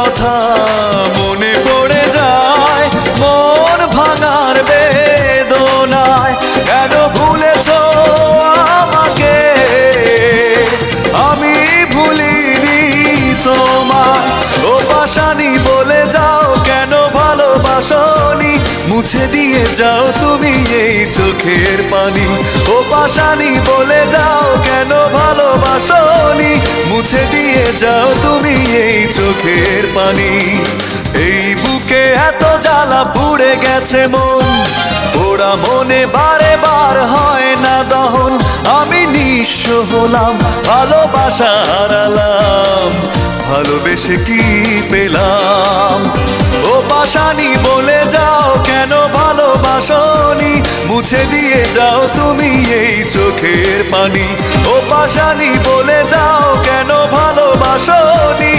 কথা মনে পড়ে যায় মন ভাঙার বেদনায়। কেন ভুলেছো আমাকে, আমি ভুলিনি তোমায়। ও পাশানি বলে যাও কেন ভালোবাসনি, মুছে দিয়ে যাও তুমি এই চোখের পানি। ও পাশানি বলে যাও কেন ভালোবাসনি, মুছে দিয়ে যাও তুমি এই চোখের পানি। এই বুকে এত জ্বালা পুড়ে গেছে মন, পোড়া মনে বারে বার হয় না দহন। আমি নিঃস্ব হলাম, ভালোবাসা হারালাম, ভালোবেসে কি পেলাম। ও পাশানি বলে যাও কেন ভালোবাসনি, মুছে দিয়ে যাও তুমি এই চোখের পানি। ও পাশানি বলে যাও কেন ভালোবাসনি।